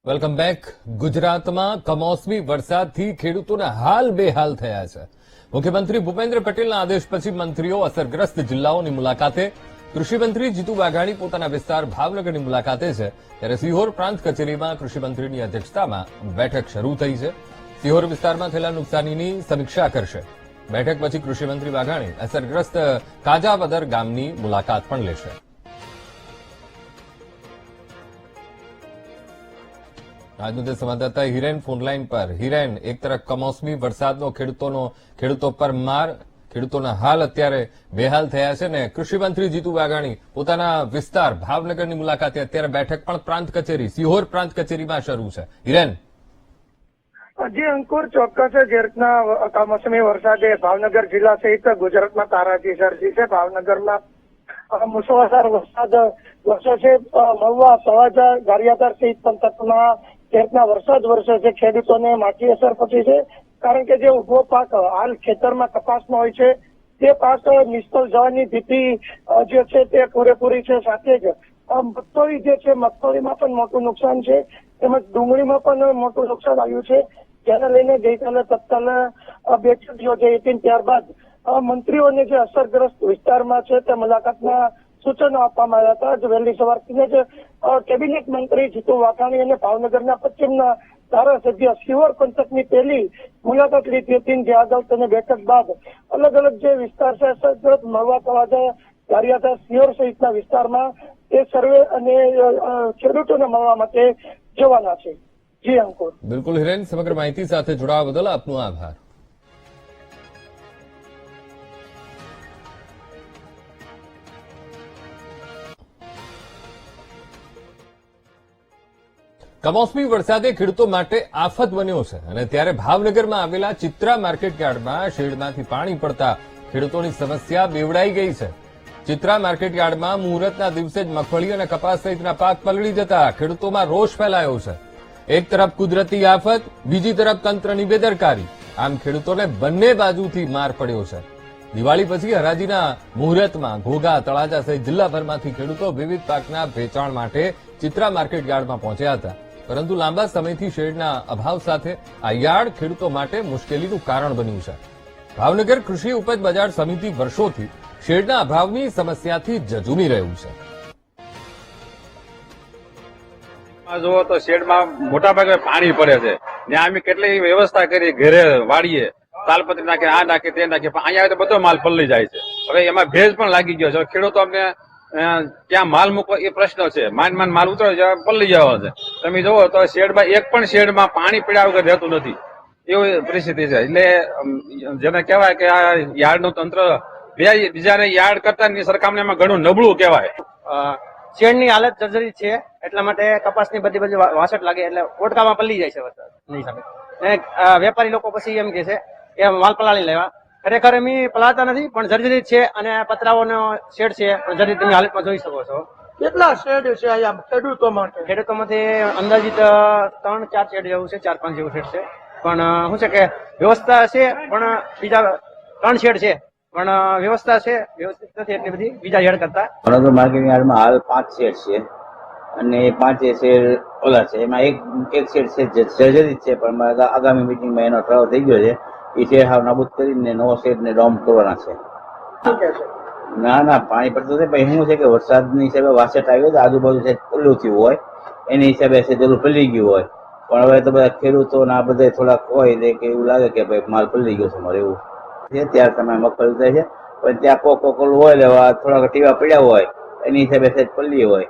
Welcome back. ગુજરાતમાં કમોસમી વરસાદથી ખેડૂતોના હાલ બેહાલ થયા છે. મુખ્યમંત્રી ભૂપેન્દ્ર પટેલના આદેશ પછી મંત્રીઓ અસરગ્રસ્ત જિલ્લાઓની મુલાકાતે. કૃષિમંત્રી જીતુ વાઘાણી પોતાના વિસ્તાર ભાવનગરની મુલાકાતે છે, ત્યારે સિહોર પ્રાંત કચેરીમાં કૃષિમંત્રીની અધ્યક્ષતામાં બેઠક શરૂ થઈ છે. સિહોર વિસ્તારમાં થયેલા નુકસાનીની સમીક્ષા કરશે. બેઠક પછી કૃષિમંત્રી વાઘાણી અસરગ્રસ્ત કાજાવદર ગામની મુલાકાત પણ લેશે. આજ મુદ્દે સંવાદદાતા હિરેન ફોનલાઈન પર. હિરેન, એક તરફ કમોસમી વરસાદનો ખેડૂતો પર માર, ખેડૂતોના હાલ અત્યારે બેહાલ થયા છે ને કૃષિમંત્રી જીતુ વાઘાણી પોતાના વિસ્તાર ભાવનગરની મુલાકાતે અત્યારે બેઠક પણ પ્રાંત કચેરી સિહોર પ્રાંત કચેરીમાં શરૂ છે. હિરેન, જી અંકુર, ચોક્કસ જે રીતના કમોસમી વરસાદે ભાવનગર જિલ્લા સહિત ગુજરાતમાં તારાજી સર્જી છે. ભાવનગરમાં મુસળધાર વરસાદ વરસ્યો છે. મહુવા, તળાજા, ગારિયાધાર સહિત પંથકમાં જે રીતના વરસાદ વરસ્યો છે, ખેડૂતોને માઠી અસર પહોંચી છે. કારણ કે જે ઉભો પાક હાલ ખેતરમાં કપાસનો હોય છે તે પાક નિષ્ફળ જવાની ભીતિ જે છે તે પૂરેપૂરી છે. સાથે જ મગફળી જે છે, મગફળીમાં પણ મોટું નુકસાન છે, તેમજ ડુંગળીમાં પણ મોટું નુકસાન આવ્યું છે. જેને લઈને ગઈકાલે તત્કાલ બેઠક યોજાઈ હતી. ત્યારબાદ મંત્રીઓને જે અસરગ્રસ્ત વિસ્તારમાં છે તે મુલાકાતના સૂચનો આપવામાં આવ્યા હતા. જ વહેલી સવારથી જ કેબિનેટ મંત્રી જીતુ વાઘાણી અને ભાવનગરના પશ્ચિમના ધારાસભ્ય સિહોર પંથકની પહેલી મુલાકાત લીધી હતી. જે આગળ તેને બેઠક બાદ અલગ અલગ જે વિસ્તાર છે, અસરગ્રસ્ત મહુવા, તળાજા, ગારિયાધાર, સિહોર સહિતના વિસ્તારમાં એ સર્વે અને ખેડૂતોને મળવા માટે જવાના છે. જી અંકુર. બિલકુલ હિરેન, સમગ્ર માહિતી સાથે જોડાવા બદલ આપનો આભાર. કમોસમી વરસાદે ખેડૂતો માટે આફત બન્યો છે અને ત્યારે ભાવનગરમાં આવેલા ચિત્રા માર્કેટ યાર્ડમાં શેડમાંથી પાણી પડતા ખેડૂતોની સમસ્યા બેવડાઈ ગઈ છે. ચિત્રા માર્કેટ યાર્ડમાં મુહૂર્તના દિવસે જ મગફળી અને કપાસ સહિતના પાક પલળી જતા ખેડૂતોમાં રોષ ફેલાયો છે. એક તરફ કુદરતી આફત, બીજી તરફ તંત્રની બેદરકારી. આમ ખેડૂતોને બંને બાજુથી માર પડ્યો છે. દિવાળી પછી હરાજીના મુહૂર્તમાં ઘોઘા, તળાજા સહિત જિલ્લાભરમાંથી ખેડૂતો વિવિધ પાકના વેચાણ માટે ચિત્રા માર્કેટ યાર્ડમાં પહોંચ્યા હતા, પરંતુ લાંબા સમયથી શેડના અભાવ સાથે આ યાર્ડ ખેડૂતો માટે મુશ્કેલીનું કારણ બન્યું છે. ભાવનગર કૃષિ ઉપજ બજાર સમિતિ વર્ષોથી શેડના અભાવની સમસ્યાથી ઝઝૂમી રહ્યું છે. જુઓ તો શેડમાં મોટા ભાગે પાણી પડે છે. ત્યાં અમે કેટલી વ્યવસ્થા કરી, ઘરે વાળીએ, તાલપત્રી નાખે, આ નાખે, તે નાખે, પણ અહીંયા તો બધો માલ પલળી જાય છે. હવે એમાં ભેજ પણ લાગી ગયો છે. ખેડૂતો અમને ક્યાં માલ મૂકવો એ પ્રશ્ન છે. માંડ માલ ઉતરે છે, પલળી જવા છે. તમે જુઓ તો શેડમાં એક પણ શેડમાં પાણી પીડ્યા વગર રહેતું નથી, એવી પરિસ્થિતિ છે. એટલે જેને કહેવાય કે આ યાર્ડનું તંત્ર બીજાને યાર્ડ કરતા સરખામણીમાં ઘણું નબળું કહેવાય. શેડની હાલત જર્જરિત છે, એટલા માટે કપાસની બધી વાસટ લાગે એટલે ઓટકામાં પલળી જાય છે વરસાદની સામે. વેપારી લોકો પછી એમ કે છે કે માલ પલાળી લેવા. ખરેખર એમ પલાળતા નથી, પણ જર્જરિત છે અને પતરાઓનો શેડ છે, જર્જરિત તમે હાલતમાં જોઈ શકો છો. કેટલા શેડ છે અહીંયા ખેડૂતો માટે? ખેડૂતોમાંથી અંદાજિત 3-4 શેડ જેવું છે, 4-5 જેવું શેડ છે. પણ શું છે કે વ્યવસ્થા છે, પણ બીજા 3 શેડ છે, પણ વ્યવસ્થા છે, વ્યવસ્થિત નથી એટલી બધી બીજા શેડ કરતા. ભાવનગર માર્કેટ યાર્ડમાં હાલ 5 શેડ છે અને એ 5 શેડ ઓલા છે. એમાં એક શેડ છે જે સર્જરી છે, પણ આગામી મિટિંગમાં એનો ઠરાવ થઈ ગયો છે. એ શેડ હાવ નાબૂદ કરીને નવો શેડ ને ડોમ કરવાના છે. ના, પાણી પડતું છે. પછી શું છે કે વરસાદની હિસાબે વાસેટ આવ્યો, આજુબાજુ છે ખુલ્લું થયું હોય, એની હિસાબે છે પેલું પલળી ગયું હોય. પણ હવે તો બધા ખેડૂતો ના બધા થોડાક હોય કે એવું લાગે કે ભાઈ માલ પલળી ગયો છે મારે, એવું છે. ત્યારે તમે મગફળી થાય છે, પણ ત્યાં કોક હોય લેવા થોડાક ટીવા પડ્યા હોય, એની હિસાબે છે પલળી હોય.